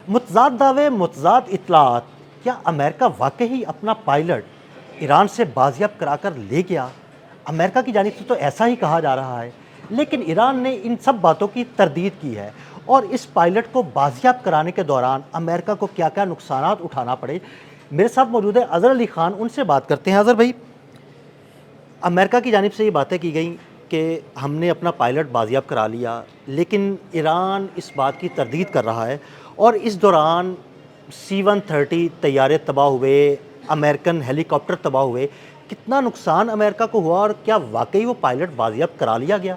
متضاد دعوے، متضاد اطلاعات، کیا امریکہ واقعی اپنا پائلٹ ایران سے بازیاب کرا کر لے گیا؟ امریکہ کی جانب سے تو ایسا ہی کہا جا رہا ہے، لیکن ایران نے ان سب باتوں کی تردید کی ہے، اور اس پائلٹ کو بازیاب کرانے کے دوران امریکہ کو کیا کیا نقصانات اٹھانا پڑے۔ میرے ساتھ موجود ہے اظہر علی خان، ان سے بات کرتے ہیں۔ اظہر بھائی، امریکہ کی جانب سے یہ باتیں کی گئیں کہ ہم نے اپنا پائلٹ بازیاب کرا لیا، لیکن ایران اس بات کی تردید کر رہا ہے، اور اس دوران C-130 طیارے تباہ ہوئے، امریکن ہیلی کاپٹر تباہ ہوئے۔ کتنا نقصان امریکہ کو ہوا، اور کیا واقعی وہ پائلٹ بازیاب کرا لیا گیا؟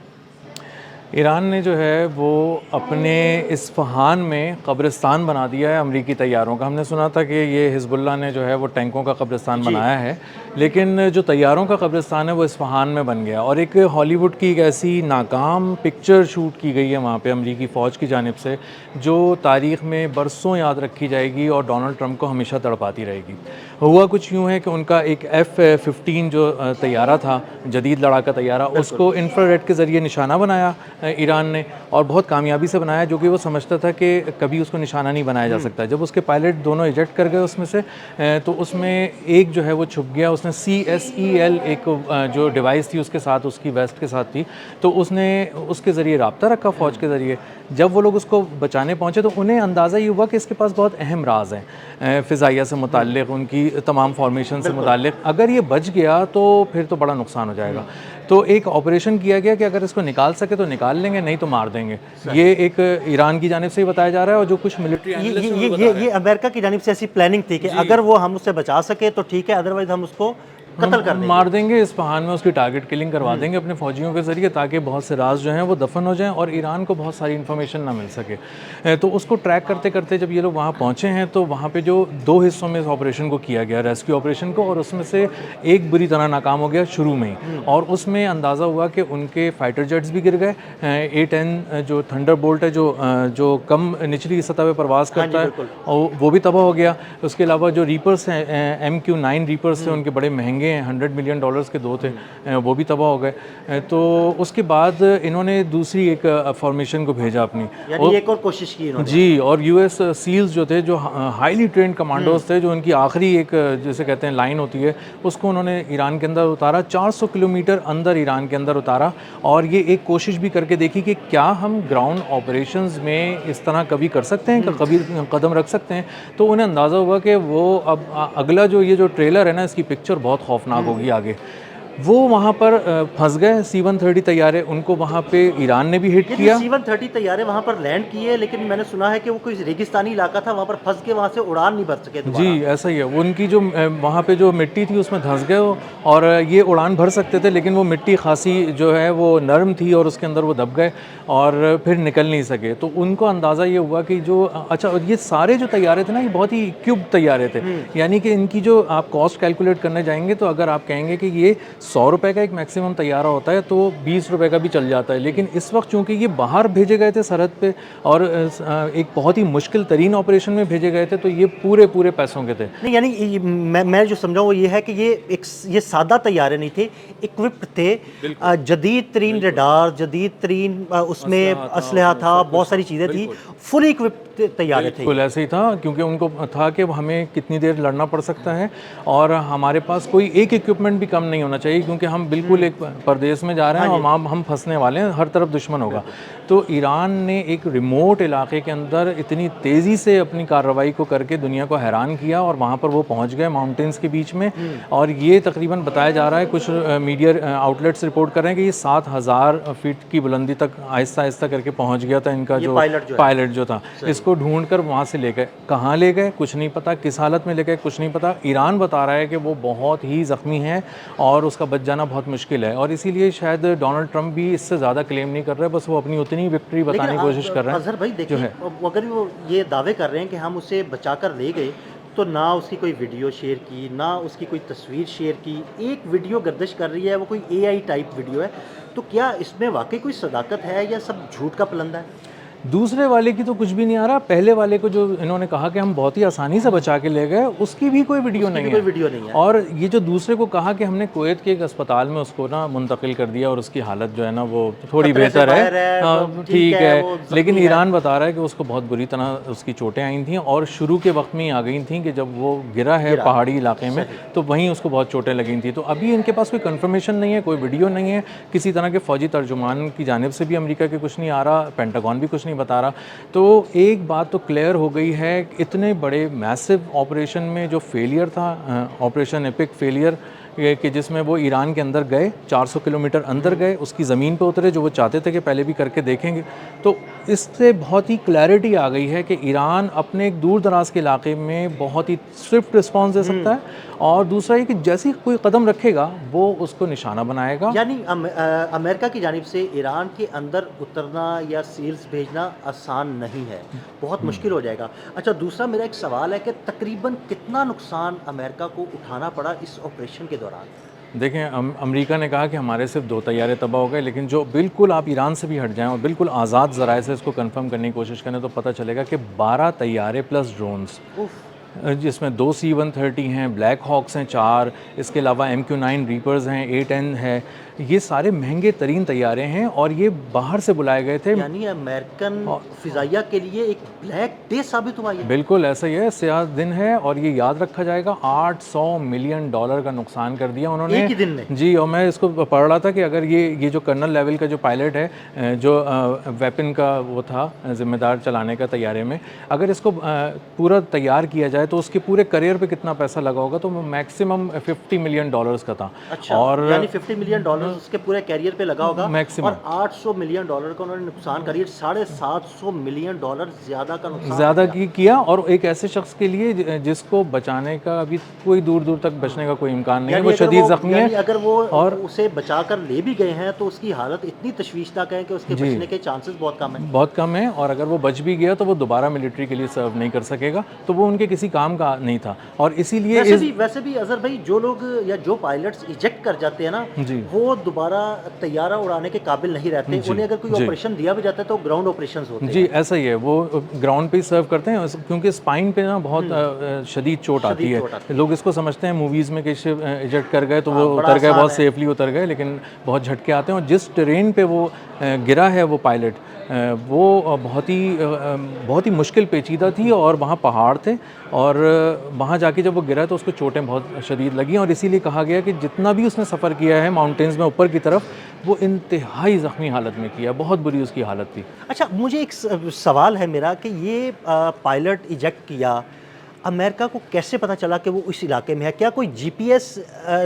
ایران نے جو ہے وہ اپنے اصفہان میں قبرستان بنا دیا ہے امریکی طیاروں کا۔ ہم نے سنا تھا کہ یہ حزب اللہ نے جو ہے وہ ٹینکوں کا قبرستان بنایا ہے، لیکن جو طیاروں کا قبرستان ہے وہ اصفہان میں بن گیا، اور ایک ہالی ووڈ کی ایک ایسی ناکام پکچر شوٹ کی گئی ہے وہاں پہ امریکی فوج کی جانب سے، جو تاریخ میں برسوں یاد رکھی جائے گی اور ڈونلڈ ٹرمپ کو ہمیشہ تڑپاتی رہے گی۔ ہوا کچھ یوں ہے کہ ان کا ایک F-15 جو طیارہ تھا، جدید لڑاکا طیارہ، اس کو انفراریڈ کے ذریعے نشانہ بنایا ایران نے، اور بہت کامیابی سے بنایا، جو کہ وہ سمجھتا تھا کہ کبھی اس کو نشانہ نہیں بنایا جا سکتا۔ جب اس کے پائلٹ دونوں ایجیکٹ کر گئے اس میں سے، تو اس میں ایک جو ہے وہ چھپ گیا۔ اس نے CSEL ایک جو ڈیوائس تھی اس کے ساتھ، اس کی ویسٹ کے ساتھ تھی، تو اس نے اس کے ذریعے رابطہ رکھا فوج کے ذریعے۔ جب وہ لوگ اس کو بچانے پہنچے تو انہیں اندازہ یہ ہوا کہ اس کے پاس بہت اہم راز ہیں فضائیہ سے متعلق، ان کی تمام فارمیشن سے متعلق۔ اگر یہ بچ گیا تو پھر تو بڑا نقصان ہو جائے گا، تو ایک آپریشن کیا گیا کہ اگر اس کو نکال سکے تو نکال لیں گے، نہیں تو مار دیں گے۔ یہ ایک ایران کی جانب سے ہی بتایا جا رہا ہے، اور جو کچھ ملٹری یہ امریکہ کی جانب سے ایسی پلاننگ تھی کہ اگر وہ ہم اس سے بچا سکے تو ٹھیک ہے، ادروائز ہم اس کو قتل کر دیں گے، مار دیں گے، اصفہان میں اس کی ٹارگٹ کلنگ کروا دیں گے اپنے فوجیوں کے ذریعے، تاکہ بہت سے راز جو ہیں وہ دفن ہو جائیں اور ایران کو بہت ساری انفارمیشن نہ مل سکے۔ تو اس کو ٹریک کرتے کرتے جب یہ لوگ وہاں پہنچے ہیں تو وہاں پہ جو دو حصوں میں اس آپریشن کو کیا گیا، ریسکیو آپریشن کو، اور اس میں سے ایک بری طرح ناکام ہو گیا شروع میں ہی، اور اس میں اندازہ ہوا کہ ان کے فائٹر جیٹس بھی گر گئے۔ A-10 جو تھنڈر بولٹ ہے، جو کم نچلی سطح پہ پرواز کرتا ہے، وہ بھی تباہ ہو گیا۔ اس کے علاوہ جو ریپرس ہیں، MQ-9 ریپرس تھے، ان کے بڑے مہنگے ہیں، $100 ملین کے دو تھے، وہ بھی تباہ ہو گئے۔ تو اس کے بعد انہوں نے دوسری ایک فارمیشن کو بھیجا اپنی، یعنی ایک اور کوشش کی انہوں نے۔ جی، اور US سیلز جو تھے، جو ہائیلی ٹرینڈ کمانڈوز تھے، جو ان کی آخری ایک جیسے کہتے ہیں لائن ہوتی ہے، اس کو انہوں نے ایران کے اندر اتارا، 400 کلومیٹر اندر ایران کے اندر اتارا، اور یہ ایک کوشش بھی کر کے دیکھی کہ کیا ہم گراؤنڈ آپریشنز میں اس طرح کبھی کر سکتے ہیں، کہ کبھی قدم رکھ سکتے ہیں۔ تو انہیں اندازہ ہوا کہ وہ اب اگلا جو یہ جو ٹریلر ہے نا، اس کی پکچر بہت خوفناک ہوگی آگے۔ وہ وہاں پر پھنس گئے C-130 طیارے، ان کو وہاں پہ ایران نے بھی ہٹ کیا۔ C-130 طیارے وہاں پر لینڈ کیے، لیکن میں نے سنا ہے کہ وہ کوئی ریگستانی علاقہ تھا، وہاں پر پھنس کے وہاں سے اڑان نہیں بھر سکے دوبارہ۔ جی ایسا ہی ہے، ان کی جو وہاں پہ جو مٹی تھی اس میں دھنس گئے وہ، اور یہ اڑان بھر سکتے تھے، لیکن وہ مٹی خاصی جو ہے وہ نرم تھی، اور اس کے اندر وہ دب گئے اور پھر نکل نہیں سکے۔ تو ان کو اندازہ یہ ہوا کہ جو اچھا، یہ سارے جو طیارے تھے نا، یہ بہت ہی کیوب طیارے تھے، یعنی کہ ان کی جو آپ کاسٹ کیلکولیٹ کرنے جائیں گے تو اگر آپ کہیں گے کہ یہ $100 کا ایک میکسیمم طیارہ ہوتا ہے تو $20 کا بھی چل جاتا ہے، لیکن اس وقت چونکہ یہ باہر بھیجے گئے تھے سرحد پہ، اور ایک بہت ہی مشکل ترین آپریشن میں بھیجے گئے تھے، تو یہ پورے پیسوں کے تھے۔ نہیں، یعنی میں جو سمجھا وہ یہ ہے کہ یہ سادہ طیارے نہیں تھے، اکوپڈ تھے، جدید ترین ریڈار، جدید ترین اس میں اسلحہ تھا، بہت ساری چیزیں تھیں، فلی اکوپڈ طیارے تھے۔ بالکل ایسے ہی تھا، کیونکہ ان کو تھا کہ ہمیں کتنی دیر لڑنا پڑ سکتا ہے، اور ہمارے پاس کوئی ایک ایکوپمنٹ بھی کم نہیں ہونا چاہیے، کیونکہ ہم بالکل ایک پردیس میں جا رہے ہیں اور ہم پھنسنے والے ہیں، ہر طرف دشمن ہوگا۔ تو ایران نے ایک ریموٹ علاقے کے اندر اتنی تیزی سے اپنی کارروائی کو کر کے دنیا کو حیران کیا، اور وہاں پر وہ پہنچ گئے ماؤنٹینز کے بیچ میں، اور یہ تقریباً بتایا جا رہا ہے، کچھ میڈیا آؤٹلیٹس رپورٹ کر رہے ہیں کہ یہ 7,000 فٹ کی بلندی تک آہستہ آہستہ کر کے پہنچ گیا تھا ان کا جو پائلٹ جو تھا۔ اس کو ڈھونڈ کر وہاں سے لے گئے، کہاں لے گئے کچھ نہیں پتا، کس حالت میں لے گئے کچھ نہیں پتا۔ ایران بتا رہا ہے کہ وہ بہت ہی زخمی ہے اور اس کا بچ جانا بہت مشکل ہے، اور اسی لیے شاید ڈونلڈ ٹرمپ بھی اس سے زیادہ کلیم نہیں کر رہے، بس وہ اپنی اتنی وکٹری بتانے کی کوشش کر رہے ہیں۔ اظہر بھائی دیکھیں، اگر وہ یہ دعوے کر رہے ہیں کہ ہم اسے بچا کر لے گئے، تو نہ اس کی کوئی ویڈیو شیئر کی، نہ اس کی کوئی تصویر شیئر کی، ایک ویڈیو گردش کر رہی ہے، وہ کوئی AI ٹائپ ویڈیو ہے، تو کیا اس میں واقعی کوئی صداقت ہے یا سب جھوٹ کا پلندہ ہے؟ دوسرے والے کی تو کچھ بھی نہیں آ رہا. پہلے والے کو جو انہوں نے کہا کہ ہم بہت ہی آسانی سے بچا کے لے گئے, اس کی بھی کوئی ویڈیو نہیں ہے. اور یہ جو دوسرے کو کہا کہ ہم نے کویت کے ایک اسپتال میں اس کو نا منتقل کر دیا اور اس کی حالت جو ہے نا وہ تھوڑی بہتر ہے, ٹھیک ہے, لیکن ایران بتا رہا ہے کہ اس کو بہت بری طرح اس کی چوٹیں آئی تھیں اور شروع کے وقت میں ہی آ گئی تھیں کہ جب وہ گرا ہے پہاڑی علاقے میں تو وہیں اس کو بہت چوٹیں لگی تھیں. تو ابھی ان کے پاس کوئی کنفرمیشن نہیں ہے, کوئی ویڈیو نہیں ہے, کسی طرح کے فوجی ترجمان کی جانب سے بھی امریکہ کے کچھ نہیں آ رہا, پینٹاگون بھی کچھ نہیں بتا رہا. تو ایک بات تو کلیئر ہو گئی ہے کہ اتنے بڑے میسو آپریشن میں جو فیلئر تھا, آپریشن ایپک فیلئر, کہ جس میں وہ ایران کے اندر گئے, 400 کلومیٹر اندر گئے, اس کی زمین پہ اترے جو وہ چاہتے تھے کہ پہلے بھی کر کے دیکھیں گے. تو اس سے بہت ہی کلیئرٹی آ گئی ہے کہ ایران اپنے ایک دور دراز کے علاقے میں بہت ہی سوئفٹ رسپانس دے سکتا ہے, اور دوسرا یہ کہ جیسے ہی کوئی قدم رکھے گا وہ اس کو نشانہ بنائے گا. یعنی امریکہ کی جانب سے ایران کے اندر اترنا یا سیلز بھیجنا آسان نہیں ہے, بہت مشکل ہو جائے گا. اچھا, دوسرا میرا ایک سوال ہے کہ تقریباً کتنا نقصان امریکہ کو اٹھانا پڑا اس آپریشن کے دوران؟ دیکھیں, امریکہ نے کہا کہ ہمارے صرف 2 طیارے تباہ ہو گئے, لیکن جو بالکل آپ ایران سے بھی ہٹ جائیں اور بالکل آزاد ذرائع سے اس کو کنفرم کرنے کی کوشش کریں تو پتہ چلے گا کہ 12 طیارے پلس ڈرونز, جس میں 2 C-130 ہیں, بلیک ہاکس ہیں 4, اس کے علاوہ MQ-9 ریپرز ہیں, A-10 ہے, یہ سارے مہنگے ترین طیارے ہیں اور یہ باہر سے بلائے گئے تھے. یعنی امریکن فضائیہ کے لیے ایک بلیک ڈے ثابت ہوا یہ. بالکل ایسا ہی ہے, سیاہ دن ہے, اور یہ یاد رکھا جائے گا. $800 ملین کا نقصان کر دیا انہوں نے ایک ہی دن میں. جی, اور میں اس کو پڑھ رہا تھا کہ اگر یہ جو کرنل لیول کا جو پائلٹ ہے جو ویپن کا وہ تھا ذمہ دار چلانے کا طیارے میں, اگر اس کو پورا تیار کیا جائے تو اس کے پورے کریئر پہ کتنا پیسہ لگا ہوگا, تو وہ میکسیمم $50 ملین کا تھا. اچھا, اور یعنی $50 ملین اس کے پورے کیریئر پہ لگا ہوگا, اور $800 ملین کا انہوں نے نقصان کریے, $750 ملین زیادہ کا نقصان زیادہ کیا. اور ایک ایسے شخص کے لیے جس کو بچانے کا ابھی کوئی دور دور تک بچنے کا کوئی امکان نہیں ہے, وہ شدید زخمی ہے. اگر وہ اور اسے بچا کر لے بھی گئے ہیں تو اس کی حالت اتنی تشویشناک ہے کہ اس کے بچنے کے چانسز بہت کم ہیں. اور اگر وہ بچ بھی گیا تو وہ دوبارہ ملٹری کے لیے سرو نہیں کر سکے گا, تو وہ ان کے کسی کام کا نہیں تھا. اور اسی لیے ویسے بھی اظہر بھائی, جو لوگ یا جو پائلٹس ایجیکٹ کر جاتے ہیں نا, وہ دوبارہ طیارہ اڑانے کے قابل نہیں رہتے. انہیں اگر کوئی آپریشن دیا بھی جاتا ہے تو گراؤنڈ آپریشنز ہوتے ہیں. جی ایسا ہی ہے, وہ گراؤنڈ پہ ہی سرو کرتے ہیں, کیونکہ اسپائن پہ نا بہت شدید چوٹ آتی ہے. لوگ اس کو سمجھتے ہیں موویز میں کہ ایجیکٹ کر گئے تو وہ اتر گئے, بہت سیفلی اتر گئے, لیکن بہت جھٹکے آتے ہیں. اور جس ٹرین پہ وہ گرا ہے وہ پائلٹ, وہ بہت ہی مشکل پیچیدہ تھی, اور وہاں پہاڑ تھے, اور وہاں جا کے جب وہ گرا تو اس کو چوٹیں بہت شدید لگیں. اور اسی لیے کہا گیا کہ جتنا بھی اس نے سفر کیا ہے ماؤنٹینز میں اوپر کی طرف, وہ انتہائی زخمی حالت میں کیا, بہت بری اس کی حالت تھی. اچھا, مجھے ایک سوال ہے میرا کہ یہ پائلٹ ایجیکٹ کیا, امریکہ کو کیسے پتہ چلا کہ وہ اس علاقے میں ہے؟ کیا کوئی GPS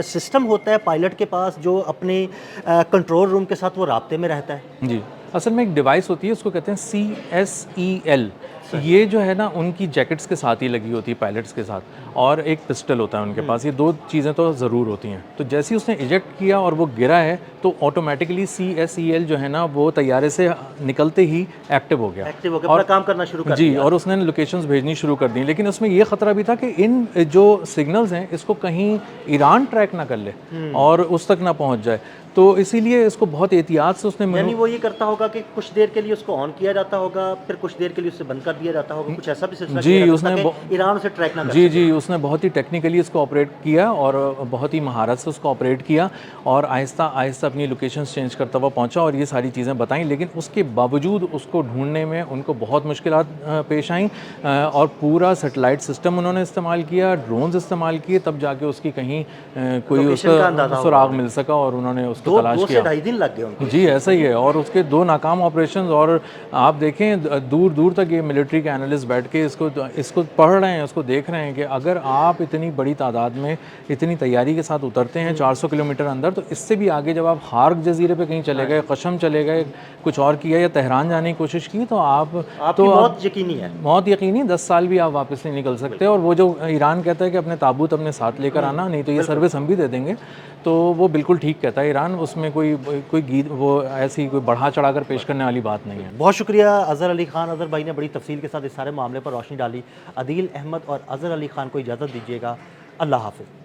سسٹم ہوتا ہے پائلٹ کے پاس جو اپنے کنٹرول روم کے ساتھ وہ رابطے میں رہتا ہے؟ جی, اصل میں ایک ڈیوائس ہوتی ہے, اس کو کہتے ہیں CSEL. یہ جو ہے نا ان کی جیکٹس کے ساتھ ہی لگی ہوتی ہے پائلٹس کے ساتھ, اور ایک پسٹل ہوتا ہے ان کے پاس. یہ 2 چیزیں تو ضرور ہوتی ہیں. تو جیسے ہی اس نے ایجیکٹ کیا اور وہ گرا ہے تو آٹومیٹکلی CSEL جو ہے نا وہ طیارے سے نکلتے ہی ایکٹیو ہو گیا, اور کام کرنا شروع کر دیا. جی, اور اس نے لوکیشنز بھیجنی شروع کر دیں. لیکن اس میں یہ خطرہ بھی تھا کہ ان جو سگنلز ہیں اس کو کہیں ایران ٹریک نہ کر لے اور اس تک نہ پہنچ جائے. تو اسی لیے اس کو بہت احتیاط سے اس نے یعنی وہ یہ کرتا ہوگا کہ کچھ دیر کے لیے اس کو آن کیا جاتا ہوگا, پھر کچھ دیر کے لیے اسے بند کر دیا جاتا ہوگا, کچھ ایسا بھی سلسلہ جی, اس نے ایران سے ٹریک نہ کر سکے. جی, اس نے بہت ہی ٹیکنیکلی اس کو آپریٹ کیا اور بہت ہی مہارت سے اس کو آپریٹ کیا, اور آہستہ آہستہ اپنی لوکیشنز چینج کرتا ہوا پہنچا اور یہ ساری چیزیں بتائیں. لیکن اس کے باوجود اس کو ڈھونڈنے میں ان کو بہت مشکلات پیش آئیں, اور پورا سیٹلائٹ سسٹم انہوں نے استعمال کیا, ڈرونز استعمال کیے, تب جا کے اس کی کہیں کوئی اس کا سراغ مل سکا اور انہوں نے اس کو تلاش کیا. 2 دن لگ گئے ان کو. جی ایسا ہی ہے, اور اس کے 2 ناکام آپریشنز. اور آپ دیکھیں دور دور تک یہ ملٹری کے انالسٹ بیٹھ کے اس کو پڑھ رہے ہیں, اس کو دیکھ رہے ہیں کہ اگر آپ اتنی بڑی تعداد میں اتنی تیاری کے ساتھ اترتے ہیں 400 کلومیٹر اندر, تو اس سے بھی آگے جب آپ خارق جزیرے پہ کہیں چلے گئے, قشم چلے گئے, کچھ اور کیا, یا تہران جانے کی کوشش کی, تو آپ تو موت یقینی ہے. موت یقینی, 10 سال بھی آپ واپس نہیں نکل سکتے. اور وہ جو ایران کہتا ہے کہ اپنے تابوت اپنے ساتھ لے کر آنا, نہیں تو یہ سروس ہم بھی دے دیں گے, تو وہ بالکل ٹھیک کہتا ہے ایران. اس میں کوئی گیت وہ ایسی کوئی بڑھا چڑھا کر پیش کرنے والی بات نہیں ہے. بہت شکریہ اظہر علی خان. اظہر بھائی نے بڑی تفصیل کے ساتھ اس سارے معاملے پر روشنی ڈالی. عدیل احمد اور اظہر علی خان کو اجازت دیجیے گا. اللہ حافظ.